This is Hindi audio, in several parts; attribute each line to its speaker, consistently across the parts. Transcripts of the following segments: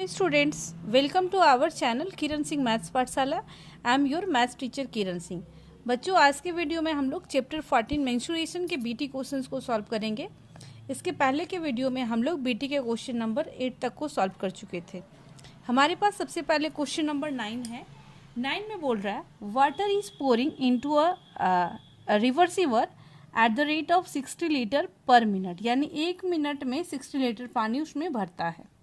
Speaker 1: morning students, welcome to our channel Kiran Singh maths पाठशाला। I am your maths teacher Kiran Singh. बच्चों, आज के वीडियो में हम लोग चैप्टर 14 मेंस्ट्रुएशन के बीटी क्वेश्चंस को सॉल्व करेंगे। इसके पहले के वीडियो में हम लोग बीटी के क्वेश्चन नंबर 8 तक को सॉल्व कर चुके थे। हमारे पास सबसे पहले क्वेश्चन नंबर 9 है। 9 में बोल रहा है water is pouring into a reservoir at the rate of 60 litre per minute, यानी 1 मिनट में 60 लीटर पानी उसमें भरता है।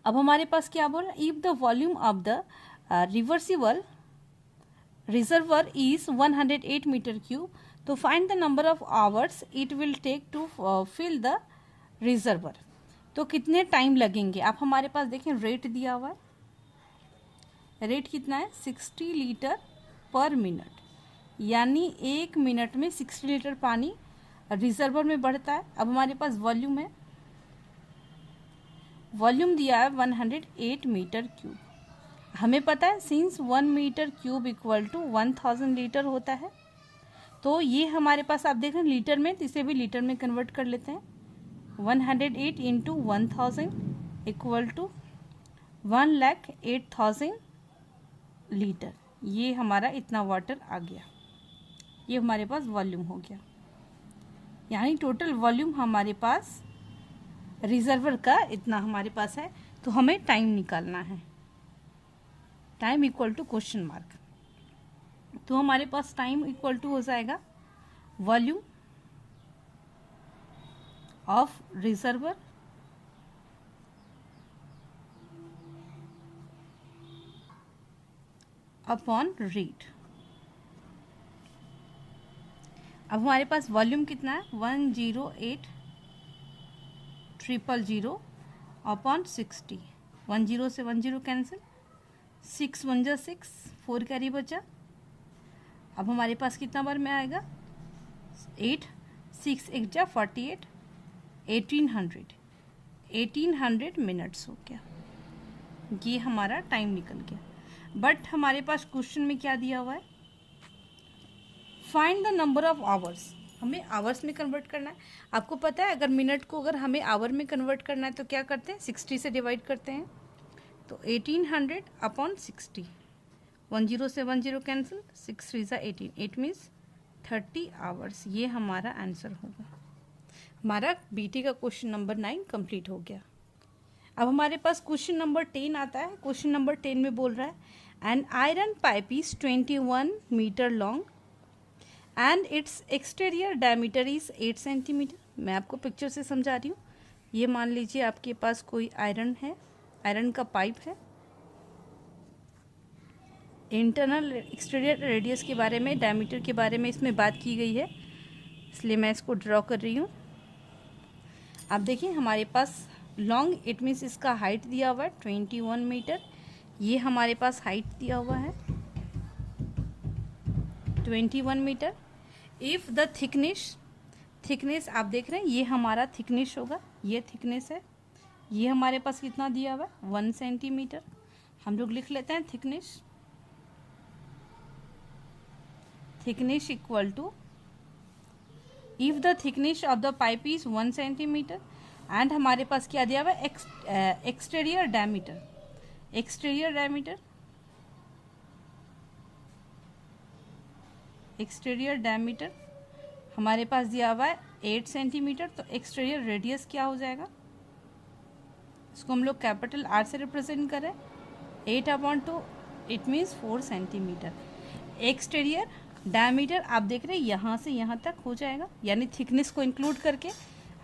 Speaker 1: अब हमारे पास क्या बोल रहा है, if the volume of the reservoir is 108 metre cube, तो find the number of hours it will take to fill the reservoir. तो कितने टाइम लगेंगे। आप हमारे पास देखें रेट दिया हुआ है, रेट कितना है 60 लीटर पर मिनट, यानी 1 मिनट में 60 लीटर पानी रिजर्वर में बढ़ता है। अब हमारे पास वॉल्यूम है, वॉल्यूम दिया है 108 मीटर क्यूब। हमें पता है since 1 metre cube equal to 1000 litre होता है, तो ये हमारे पास आप देख रहे हैं लीटर में, तो इसे भी लीटर में कन्वर्ट कर लेते हैं। 108 इंटू 1000 इक्वल टू 1,08,000 लीटर। ये हमारा इतना वाटर आ गया, ये हमारे पास वॉल्यूम हो गया, यानी टोटल वॉल्यूम हमारे पास रिजर्वर का इतना हमारे पास है। तो हमें टाइम निकालना है, time equal to question mark. तो हमारे पास टाइम इक्वल टू हो जाएगा volume of reservoir upon rate. अब हमारे पास वॉल्यूम कितना है 108,000 अपॉन 60। 10 से 10 कैंसिल, 6 1 जा 6, 4 कैरी बचा। अब हमारे पास कितना बार में आएगा 8, 6 1 जा 48, 1800 मिनट्स हो गया। ये हमारा टाइम निकल गया। बट हमारे पास क्वेश्चन में क्या दिया हुआ है, find the number of hours. हमें आवर्स में कन्वर्ट करना है। आपको पता है अगर मिनट को अगर हमें आवर में कन्वर्ट करना है तो क्या करते हैं 60 से डिवाइड करते हैं। तो 1800 अपॉन 60, 10 से 10 कैंसिल, 6 3 जा 18, 8 मीन्स 30 आवर्स। ये हमारा आंसर होगा। हमारा बीटी का क्वेश्चन नंबर 9 कंप्लीट हो गया। अब हमारे पास क्वेश्चन नंबर 10 आता है। क्वेश्चन नंबर 10 में बोल रहा है an iron pipe is 21 metre long and it's exterior diameter is 8 centimetre. मैं आपको पिक्चर से समझा रही हूँ। ये मान लीजिए आपके पास कोई आयरन है, आयरन का पाइप है। इंटरनल एक्सटीरियर रेडियस के बारे में, डायमीटर के बारे में इसमें बात की गई है, इसलिए मैं इसको ड्रॉ कर रही हूँ। आप देखिए हमारे पास लॉन्ग, इट मीन्स इसका हाइट दिया हुआ है 21 मीटर। ये हमारे पास हाइट दिया हुआ है 21 मीटर। इफ़ द थिकनेस आप देख रहे हैं, ये हमारा थिकनेस होगा, ये थिकनेस है। ये हमारे पास कितना दिया हुआ है 1 सेंटीमीटर। हम लोग लिख लेते हैं thickness equal to, if the thickness of the pipe is 1 centimetre and हमारे पास क्या दिया हुआ है एक्सटीरियर डायमीटर हमारे पास दिया हुआ है 8 सेंटीमीटर। तो एक्सटीरियर रेडियस क्या हो जाएगा, इसको हम लोग कैपिटल आर से रिप्रेजेंट करें, 8/2, it means 4 centimetre. Exterior diameter आप देख रहे हैं यहाँ से यहाँ तक हो जाएगा, यानी थिकनेस को इंक्लूड करके।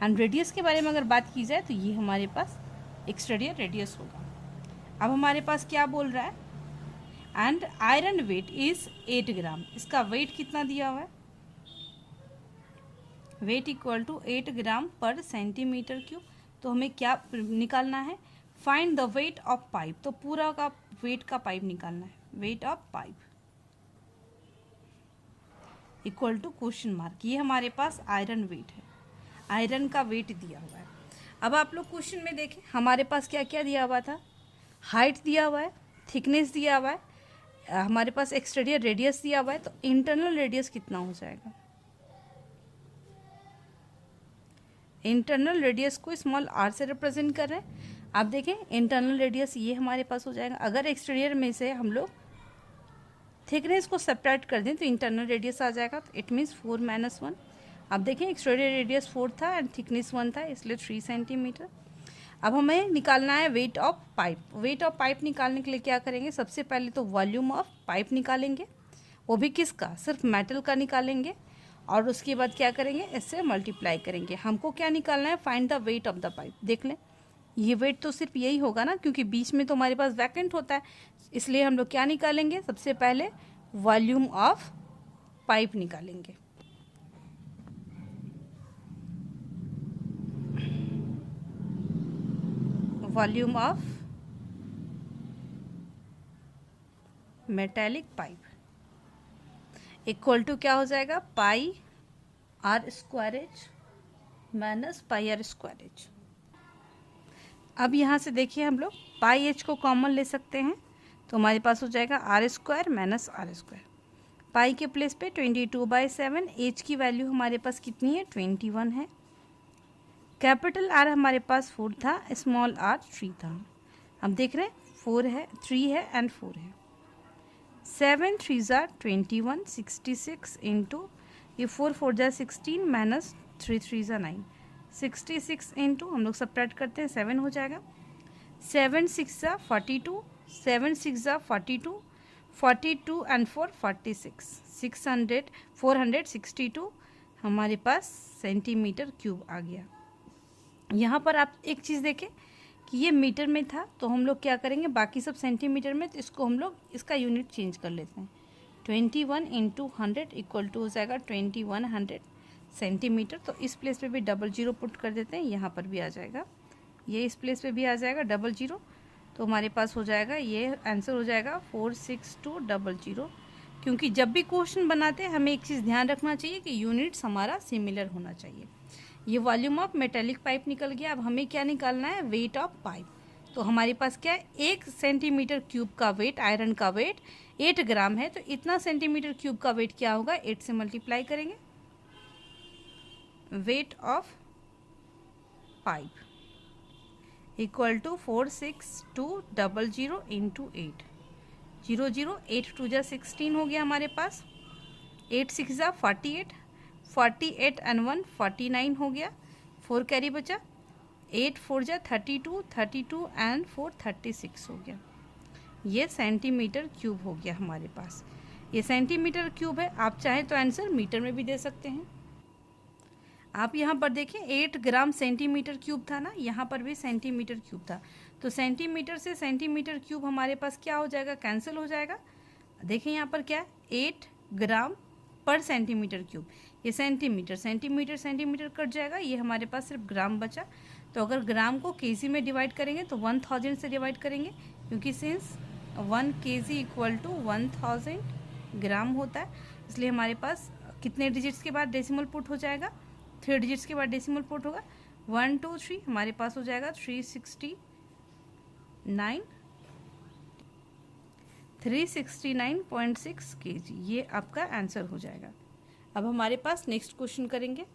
Speaker 1: एंड रेडियस के बारे में अगर बात की जाए तो ये हमारे पास एक्सटीरियर रेडियस होगा। अब हमारे पास क्या बोल रहा है, एंड आयरन वेट इज 8 ग्राम। इसका वेट कितना दिया हुआ है, वेट इक्वल टू 8 ग्राम पर सेंटीमीटर क्यूब। तो हमें क्या निकालना है, find the weight of pipe. तो पूरा का वेट का पाइप निकालना है, weight of pipe equal to question mark. ये हमारे पास आयरन वेट है, आयरन का वेट दिया हुआ है। अब आप लोग क्वेश्चन में देखें हमारे पास क्या क्या दिया हुआ था, हाइट दिया हुआ है, थिकनेस दिया हुआ है, हमारे पास एक्सटीरियर रेडियस दिया हुआ है। तो इंटरनल रेडियस कितना हो जाएगा, इंटरनल रेडियस को स्मॉल आर से रिप्रेजेंट कर रहे हैं। आप देखें इंटरनल रेडियस ये हमारे पास हो जाएगा। अगर एक्सटीरियर में से हम लोग थिकनेस को सब्ट्रैक्ट कर दें तो इंटरनल रेडियस आ जाएगा, तो इट मीन्स 4 - 1। आप देखें एक्सटीरियर रेडियस 4 था एंड थिकनेस 1 था, इसलिए 3 सेंटीमीटर। अब हमें निकालना है weight of pipe. Wait of pipe निकालने के लिए क्या करेंगे, सबसे पहले तो वॉल्यूम ऑफ पाइप निकालेंगे, वो भी किसका, सिर्फ मेटल का निकालेंगे, और उसके बाद क्या करेंगे, इससे मल्टीप्लाई करेंगे। हमको क्या निकालना है, find the weight of the pipe. देख लें ये वेट तो सिर्फ यही होगा ना, क्योंकि बीच में तो हमारे पास वैकेंट होता है, इसलिए हम लोग क्या निकालेंगे, सबसे पहले वॉल्यूम ऑफ पाइप निकालेंगे। Volume of metallic pipe equal to क्या हो जाएगा, pi r squares minus pi r squares. अब यहाँ से देखिए हम लोग पाई एच को कॉमन ले सकते हैं, तो हमारे पास हो जाएगा R square minus R square. Pi के प्लेस पे 22/7, एच की वैल्यू हमारे पास कितनी है, 21 है। कैपिटल आर हमारे पास 4 था, स्मॉल आर 3 था। हम देख रहे हैं 4 है, 3 है एंड 4 है। 7 3 ज़ा 21, 66 इंटू ये 4 4 ज़ा 16 माइनस 3 3 ज़ा 9, 66 इंटू हम लोग सब्ट्रैक्ट करते हैं 7 हो जाएगा। 7 6 ज़ा 42, 7 6 ज़ा 42, 42 एंड 4 46, 462 हमारे पास सेंटीमीटर क्यूब आ गया। यहाँ पर आप एक चीज़ देखें कि ये मीटर में था, तो हम लोग क्या करेंगे, बाकी सब सेंटीमीटर में, तो इसको हम लोग इसका यूनिट चेंज कर लेते हैं। 21 इंटू 100 इक्वल टू हो जाएगा 2100 सेंटीमीटर। तो इस प्लेस पे भी डबल जीरो पुट कर देते हैं, यहाँ पर भी आ जाएगा, ये इस प्लेस पे भी आ जाएगा डबल जीरो, तो हमारे पास हो जाएगा, ये आंसर हो जाएगा 46200। क्योंकि जब भी क्वेश्चन बनाते हैं हमें एक चीज़ ध्यान रखना चाहिए कि यूनिट्स हमारा सिमिलर होना चाहिए। ये वॉल्यूम ऑफ मेटेलिक पाइप निकल गया। अब हमें क्या निकालना है, वेट ऑफ पाइप। तो हमारे पास क्या है, 1 सेंटीमीटर क्यूब का वेट, आयरन का वेट 8 ग्राम है, तो इतना सेंटीमीटर क्यूब का वेट क्या होगा, 8 से मल्टीप्लाई करेंगे। Weight of pipe equal to 46200 into 8, 00 8 2 जा 16 हो गया हमारे पास, 8 6 जा 48, 48 एंड 1 49 हो गया, 4 कैरी बचा, 8 4 जा 32, 32 एंड 4 36 हो गया। ये सेंटीमीटर क्यूब हो गया हमारे पास, ये सेंटीमीटर क्यूब है। आप चाहें तो आंसर मीटर में भी दे सकते हैं। आप यहाँ पर देखें 8 ग्राम सेंटीमीटर क्यूब था ना, यहाँ पर भी सेंटीमीटर क्यूब था, तो सेंटीमीटर से सेंटीमीटर क्यूब हमारे पास क्या हो जाएगा, कैंसिल हो जाएगा। देखें यहाँ पर क्या है, 8 ग्राम पर सेंटीमीटर क्यूब, ये सेंटीमीटर सेंटीमीटर सेंटीमीटर कट जाएगा, ये हमारे पास सिर्फ ग्राम बचा। तो अगर ग्राम को केजी में डिवाइड करेंगे तो 1000 से डिवाइड करेंगे, क्योंकि सिंस 1 kg इक्वल टू 1000 ग्राम होता है, इसलिए हमारे पास कितने डिजिट्स के बाद डेसिमल पुट हो जाएगा, 3 डिजिट्स के बाद डेसिमल पुट होगा, 1 2 3 हमारे पास हो जाएगा 369.6 kg, ये आपका आंसर हो जाएगा। अब हमारे पास नेक्स्ट क्वेश्चन करेंगे।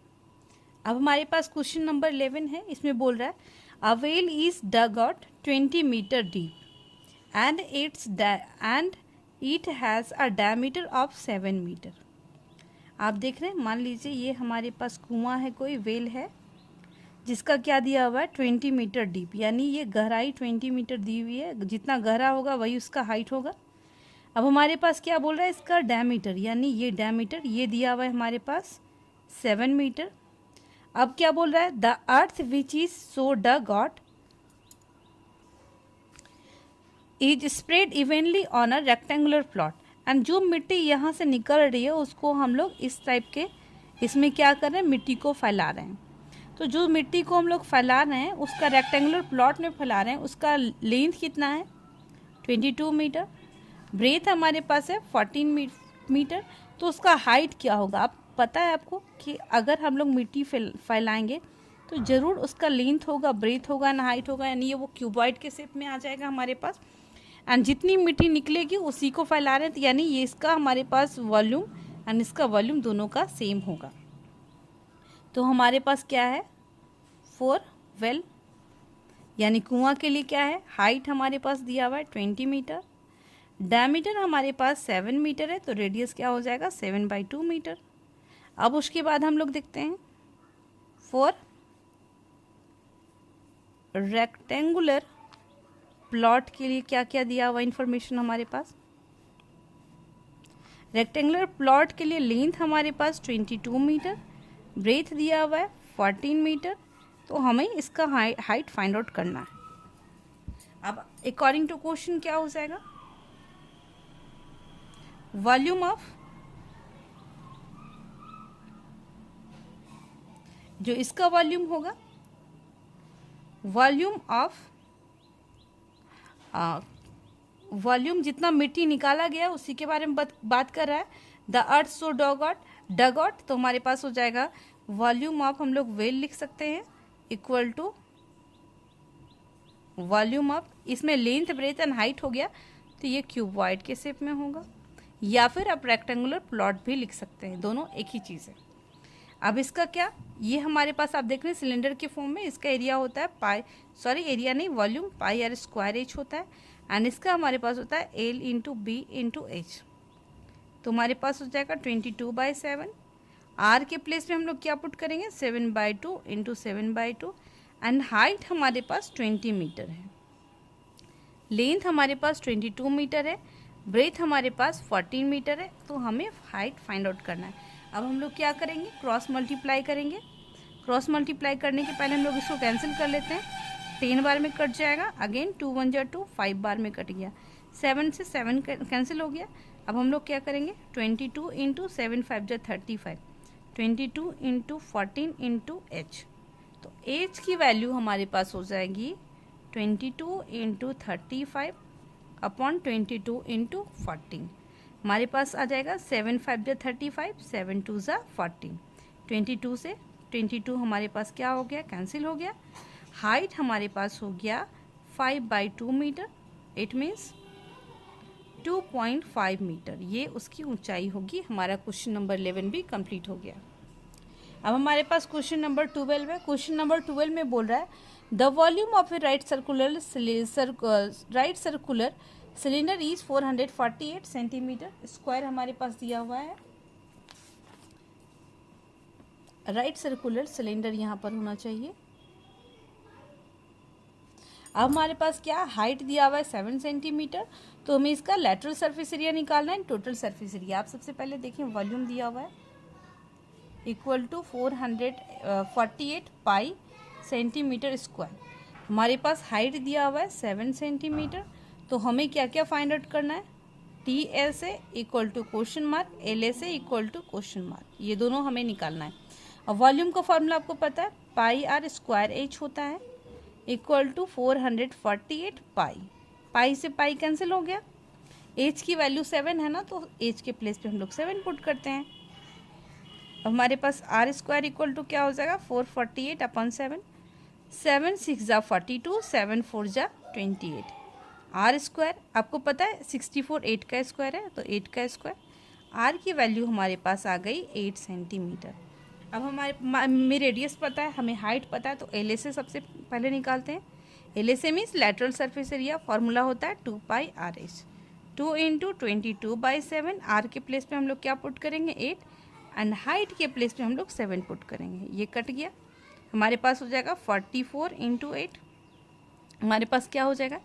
Speaker 1: अब हमारे पास क्वेश्चन नंबर 11 है, इसमें बोल रहा है a well is dug out 20 metre deep and it has a diameter of 7 metre. आप देख रहे हैं, मान लीजिए ये हमारे पास कुआं है, कोई वेल है जिसका क्या दिया हुआ है 20 मीटर डीप, यानी ये गहराई 20 मीटर दी हुई है, जितना गहरा होगा वही उसका हाइट होगा। अब हमारे पास क्या बोल रहा है, इसका डायमीटर, यानी ये डायमीटर ये दिया हुआ है हमारे पास 7 मीटर। अब क्या बोल रहा है, the earth which is so dug out is spread evenly on a rectangular plot, and जो मिट्टी यहाँ से निकल रही है उसको हम लोग इस टाइप के इसमें क्या कर रहे हैं, मिट्टी को फैला रहे हैं। तो जो मिट्टी को हम लोग फैला रहे हैं उसका रेक्टेंगुलर प्लॉट में फैला रहे हैं, उसका लेंथ कितना है 22 मीटर, ब्रेथ हमारे पास है 14 मीटर, तो उसका हाइट क्या होगा। आप पता है आपको कि अगर हम लोग मिट्टी फैलाएंगे तो ज़रूर उसका लेंथ होगा, ब्रेथ होगा ना हाइट होगा, यानी ये वो क्यूबॉइड के शेप में आ जाएगा हमारे पास। एंड जितनी मिट्टी निकलेगी उसी को फैला रहे हैं, तो यानी ये इसका हमारे पास वॉल्यूम एंड इसका वॉल्यूम दोनों का सेम होगा। तो हमारे पास क्या है 4 वेल यानी कुआं के लिए क्या है, हाइट हमारे पास दिया हुआ है 20 मीटर, डायमीटर हमारे पास 7 मीटर है, तो रेडियस क्या हो जाएगा 7/2 मीटर। अब उसके बाद हम लोग देखते हैं फॉर रेक्टेंगुलर प्लॉट के लिए क्या क्या दिया हुआ इंफॉर्मेशन हमारे पास। रेक्टेंगुलर प्लॉट के लिए लेंथ हमारे पास 22 मीटर, ब्रेथ दिया हुआ है 14 मीटर, तो हमें इसका हाइट फाइंड आउट करना है। अब अकॉर्डिंग टू क्वेश्चन क्या हो जाएगा, वॉल्यूम ऑफ, जो इसका वॉल्यूम होगा, वॉल्यूम ऑफ वॉल्यूम जितना मिट्टी निकाला गया उसी के बारे में बात कर रहा है। The earth so dug out, तो हमारे पास हो जाएगा वॉल्यूम ऑफ, हम लोग वेल लिख सकते हैं, इक्वल टू वॉल्यूम ऑफ, इसमें लेंथ ब्रेथ एंड हाइट हो गया, तो ये क्यूबॉइड के शेप में होगा, या फिर आप रेक्टेंगुलर प्लॉट भी लिख सकते हैं, दोनों एक ही चीज़ है। अब इसका क्या, ये हमारे पास आप देख रहे हैं सिलेंडर के फॉर्म में, इसका एरिया होता है एरिया नहीं, वॉल्यूम πr² होता है, एंड इसका हमारे पास होता है L/B/H, तो हमारे पास हो जाएगा 22/7। आर के प्लेस में हम लोग क्या पुट करेंगे, 7/2 × 7/2, एंड हाइट हमारे पास 20 मीटर है, लेंथ हमारे पास 22 मीटर है, ब्रेथ हमारे पास 14 मीटर है, तो हमें हाइट फाइंड आउट करना है। अब हम लोग क्या करेंगे, क्रॉस मल्टीप्लाई करेंगे। क्रॉस मल्टीप्लाई करने के पहले हम लोग इसको कैंसिल कर लेते हैं, 10 बार में कट जाएगा, अगेन 2 × 1 = 2, 5 बार में कट गया, 7 से 7 कैंसिल हो गया। अब हम लोग क्या करेंगे, 22 × 7 × 5 = 35, 22 × 14 × h, तो h की वैल्यू हमारे पास हो जाएगी 22 × 35 अपॉन 22 × 14, हमारे पास आ जाएगा 7 × 5 = 35, 7 × 2 = 14, 22 से 22 हमारे पास क्या हो गया, कैंसिल हो गया। हाइट हमारे पास हो गया 5/2 मीटर, इट मीन्स 2.5 मीटर, ये उसकी ऊंचाई होगी। हमारा क्वेश्चन नंबर 11 भी कंप्लीट हो गया। अब हमारे पास क्वेश्चन नंबर 12 है। क्वेश्चन नंबर 12 में बोल रहा है the volume of A right circular cylinder is 448 centimetre square, हमारे पास दिया हुआ है। राइट सर्कुलर सिलेंडर यहाँ पर होना चाहिए। अब हमारे पास क्या हाइट दिया हुआ है 7 सेंटीमीटर, तो हमें इसका लैटरल सरफेस एरिया निकालना है, टोटल सरफेस एरिया। आप सबसे पहले देखें वॉल्यूम दिया हुआ है equal to 448 pi centimetre square, हमारे पास हाइट दिया हुआ है 7 सेंटीमीटर, तो हमें क्या क्या फाइंड आउट करना है, TSA equal to question mark, LSA equal to question mark, ये दोनों हमें निकालना है। अब वॉल्यूम का फॉर्मूला आपको पता है πr² होता है इक्वल टू 448 पाई से पाई कैंसिल हो गया, h की वैल्यू 7 है ना, तो h के प्लेस पे हम लोग 7 पुट करते हैं। अब हमारे पास r² इक्वल टू क्या हो जाएगा 448 अपॉन 7, 7 6 = 42, 7 4 = 28, r² आपको पता है 64 8 का स्क्वायर है, तो 8 का स्क्वायर, r की वैल्यू हमारे पास आ गई 8 सेंटीमीटर। अब हमें रेडियस पता है, हमें हाइट पता है, तो LSA सबसे पहले निकालते हैं। LSA means lateral surface area, formula होता है 2πRH, 2 × 22/7, r के प्लेस पे हम लोग क्या पुट करेंगे 8, एंड हाइट के प्लेस पे हम लोग 7 पुट करेंगे, ये कट गया, हमारे पास हो जाएगा 44 × 8, हमारे पास क्या हो जाएगा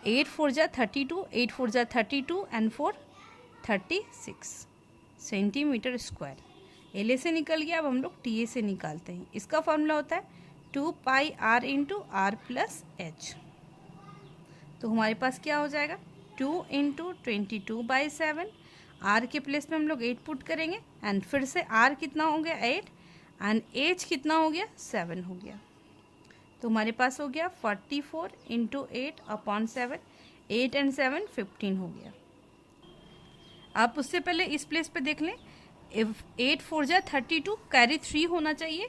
Speaker 1: 8 4 = 32, 8 4 = 32 एंड 4 36 सेंटीमीटर स्क्वायर। LSA निकल गया। अब हम लोग TSA निकालते हैं, इसका फॉर्मूला होता है 2πr × r+h, तो हमारे पास क्या हो जाएगा 2 × 22/7, r के प्लेस में हम लोग 8 पुट करेंगे, एंड फिर से r कितना हो गया 8, एंड h कितना हो गया 7 हो गया, तो हमारे पास हो गया 44 × 8 अपॉन 7, 8 एंड 7 15 हो गया। आप उससे पहले इस प्लेस पे देख लें, 8 4 = 32, कैरी 3 होना चाहिए,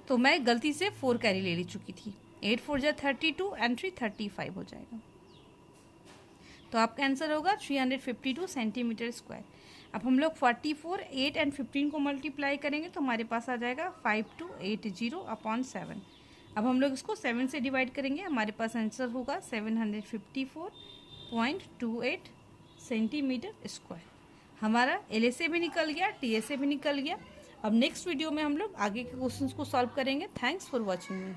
Speaker 1: तो मैं गलती से 4 कैरी ले चुकी थी, 8 4 = 32 एंड 3 35 हो जाएगा, तो आपका आंसर होगा 352 सेंटीमीटर स्क्वायर। अब हम लोग 44, 8 एंड 15 को मल्टीप्लाई करेंगे, तो हमारे पास आ जाएगा 5280 अपॉन 7, अब हम लोग इसको 7 से डिवाइड करेंगे, हमारे पास आंसर होगा 754.28 सेंटीमीटर स्क्वायर। हमारा LSA भी निकल गया, TSA भी निकल गया। अब नेक्स्ट वीडियो में हम लोग आगे के क्वेश्चंस को सॉल्व करेंगे। Thanks for watching me.